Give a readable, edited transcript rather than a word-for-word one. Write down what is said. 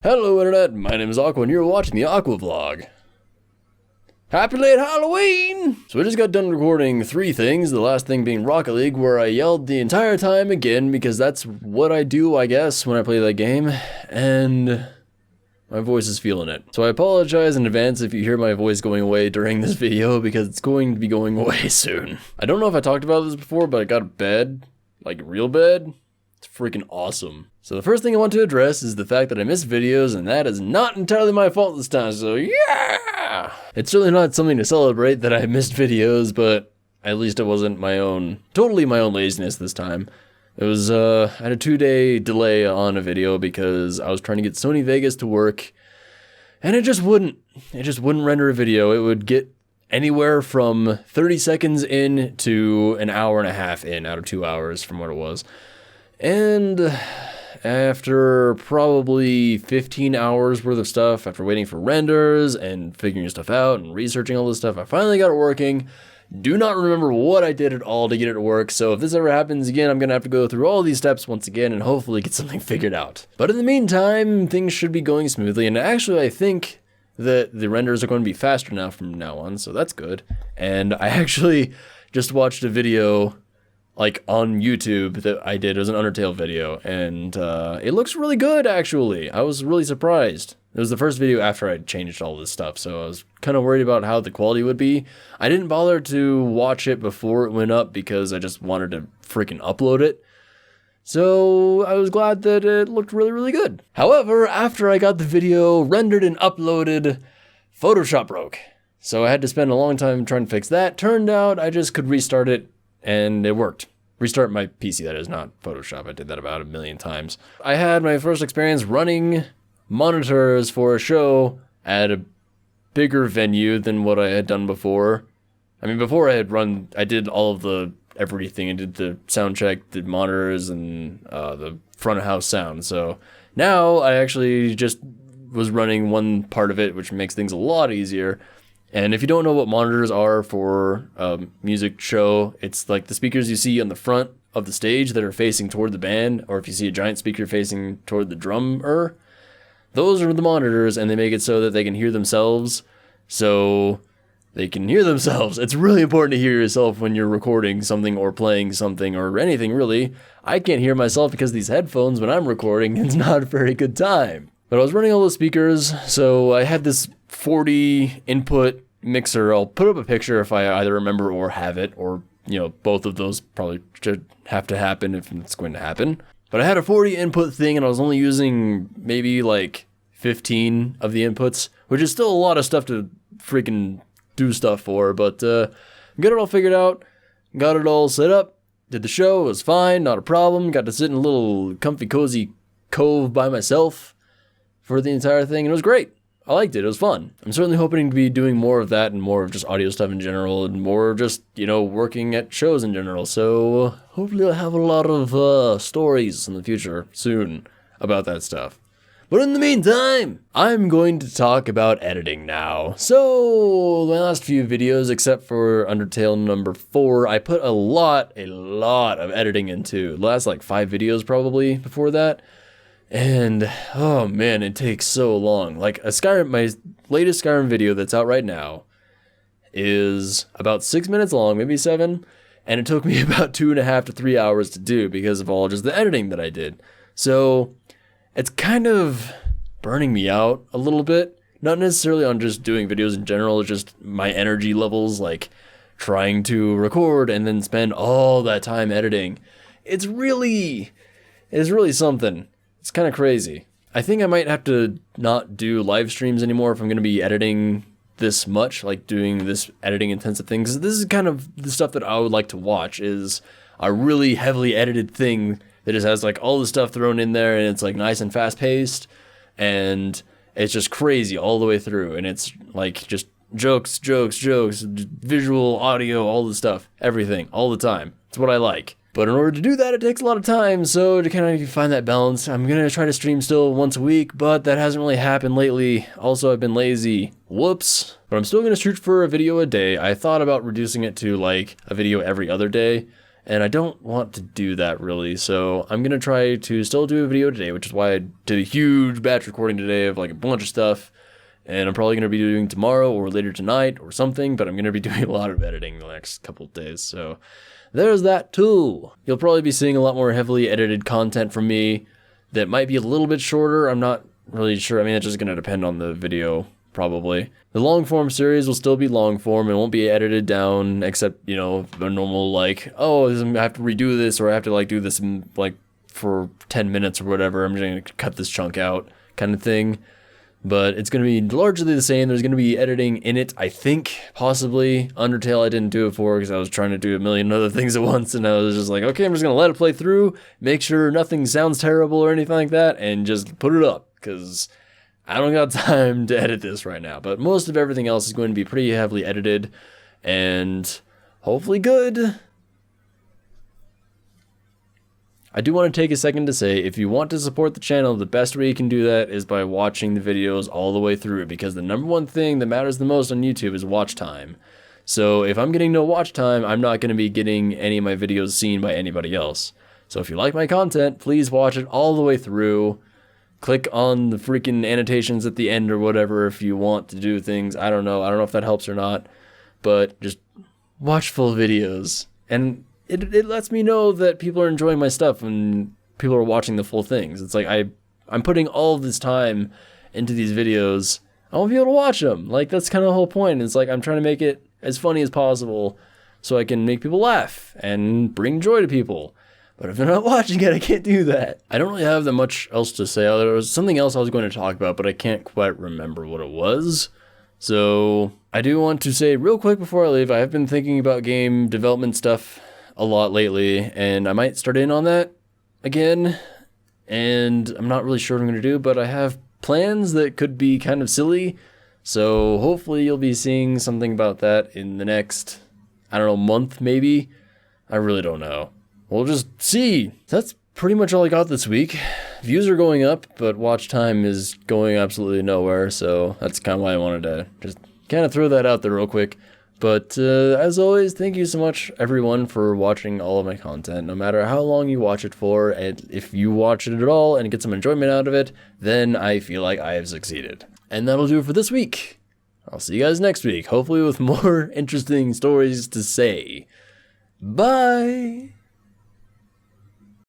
Hello Internet, my name is Aqua and you're watching the Aqua vlog. Happy late Halloween! So I just got done recording 3 things, the last thing being Rocket League, where I yelled the entire time again because that's what I do, I guess, when I play that game, and my voice is feeling it. So I apologize in advance if you hear my voice going away during this video because it's going to be going away soon. I don't know if I talked about this before, but I got a bed, like a real bed. It's freaking awesome. So the first thing I want to address is the fact that I missed videos, and that is not entirely my fault this time, so yeah! It's certainly not something to celebrate that I missed videos, but at least it wasn't totally my own laziness this time. It was, I had a 2-day delay on a video because I was trying to get Sony Vegas to work, and it just wouldn't render a video. It would get anywhere from 30 seconds in to an hour and a half in out of 2 hours from what it was. And after probably 15 hours worth of stuff, after waiting for renders and figuring stuff out and researching all this stuff, I finally got it working. Do not remember what I did at all to get it to work, so if this ever happens again, I'm going to have to go through all these steps once again and hopefully get something figured out. But in the meantime, things should be going smoothly, and actually I think that the renders are going to be faster now from now on, so that's good. And I actually just watched a video like on YouTube that I did. It was an Undertale video, and it looks really good actually. I was really surprised. It was the first video after I'd changed all this stuff, so I was kind of worried about how the quality would be. I didn't bother to watch it before it went up because I just wanted to freaking upload it. So I was glad that it looked really, really good. However, after I got the video rendered and uploaded, Photoshop broke. So I had to spend a long time trying to fix that. Turned out I just could restart it, and it worked. Restart my PC, that is, not Photoshop. I did that about 1,000,000 times. I had my first experience running monitors for a show at a bigger venue than what I had done before. I mean, before I did all of everything. I did the sound check, the monitors, and the front of house sound. So now I actually just was running one part of it, which makes things a lot easier. And if you don't know what monitors are for a music show, it's like the speakers you see on the front of the stage that are facing toward the band, or if you see a giant speaker facing toward the drummer, those are the monitors, and they make it so that they can hear themselves. So they can hear themselves. It's really important to hear yourself when you're recording something or playing something or anything, really. I can't hear myself because these headphones, when I'm recording, it's not a very good time. But I was running all those speakers, so I had this 40 input mixer. I'll put up a picture if I either remember or have it, or, you know, both of those probably should have to happen if it's going to happen. But I had a 40 input thing, and I was only using maybe like 15 of the inputs, which is still a lot of stuff to freaking do stuff for, but got it all figured out, got it all set up, did the show, it was fine, not a problem, got to sit in a little comfy cozy cove by myself for the entire thing, and it was great. I liked it. It was fun. I'm certainly hoping to be doing more of that and more of just audio stuff in general and more just, you know, working at shows in general. So hopefully I'll have a lot of stories in the future soon about that stuff. But in the meantime, I'm going to talk about editing now. So my last few videos, except for Undertale number 4, I put a lot of editing into. The last like 5 videos probably before that. And, oh man, it takes so long. Like, my latest Skyrim video that's out right now is about 6 minutes long, maybe 7, and it took me about 2.5 to 3 hours to do because of all just the editing that I did. So, it's kind of burning me out a little bit. Not necessarily on just doing videos in general, it's just my energy levels, like, trying to record and then spend all that time editing. It's really something. It's kind of crazy. I think I might have to not do live streams anymore if I'm going to be editing this much, like doing this editing intensive thing. Because this is kind of the stuff that I would like to watch, is a really heavily edited thing that just has like all the stuff thrown in there, and it's like nice and fast paced, and it's just crazy all the way through. And it's like just jokes, visual, audio, all the stuff, everything, all the time. It's what I like. But in order to do that, it takes a lot of time, so to kind of find that balance, I'm going to try to stream still once a week, but that hasn't really happened lately. Also, I've been lazy. Whoops. But I'm still going to shoot for a video a day. I thought about reducing it to like a video every other day, and I don't want to do that really, so I'm gonna try to still do a video today, which is why I did a huge batch recording today of like a bunch of stuff, and I'm probably gonna be doing tomorrow or later tonight or something, but I'm gonna be doing a lot of editing the next couple of days, so there's that too. You'll probably be seeing a lot more heavily edited content from me that might be a little bit shorter. I'm not really sure. I mean, it's just gonna depend on the video, probably. The long form series will still be long form and won't be edited down, except, you know, the normal like, oh, I have to redo this, or I have to like do this in, like for 10 minutes or whatever. I'm just gonna cut this chunk out kind of thing. But it's going to be largely the same. There's going to be editing in it, I think, possibly. Undertale I didn't do it for because I was trying to do a million other things at once, and I was just like, okay, I'm just going to let it play through, make sure nothing sounds terrible or anything like that, and just put it up, because I don't got time to edit this right now. But most of everything else is going to be pretty heavily edited, and hopefully good. I do want to take a second to say, if you want to support the channel, the best way you can do that is by watching the videos all the way through, because the number one thing that matters the most on YouTube is watch time. So if I'm getting no watch time, I'm not going to be getting any of my videos seen by anybody else. So if you like my content, please watch it all the way through. Click on the freaking annotations at the end or whatever if you want to do things. I don't know if that helps or not, but just watch full videos. And it lets me know that people are enjoying my stuff and people are watching the full things. It's like I'm putting all of this time into these videos. I want people to watch them. Like, that's kind of the whole point. It's like I'm trying to make it as funny as possible so I can make people laugh and bring joy to people. But if they're not watching it, I can't do that. I don't really have that much else to say. There was something else I was going to talk about, but I can't quite remember what it was. So I do want to say real quick before I leave, I have been thinking about game development stuff a lot lately, and I might start in on that again, and I'm not really sure what I'm going to do, but I have plans that could be kind of silly, so hopefully you'll be seeing something about that in the next, I don't know, month maybe? I really don't know. We'll just see. That's pretty much all I got this week. Views are going up, but watch time is going absolutely nowhere, so that's kind of why I wanted to just kind of throw that out there real quick. But as always, thank you so much, everyone, for watching all of my content, no matter how long you watch it for. And if you watch it at all and get some enjoyment out of it, then I feel like I have succeeded. And that'll do it for this week. I'll see you guys next week, hopefully with more interesting stories to say. Bye!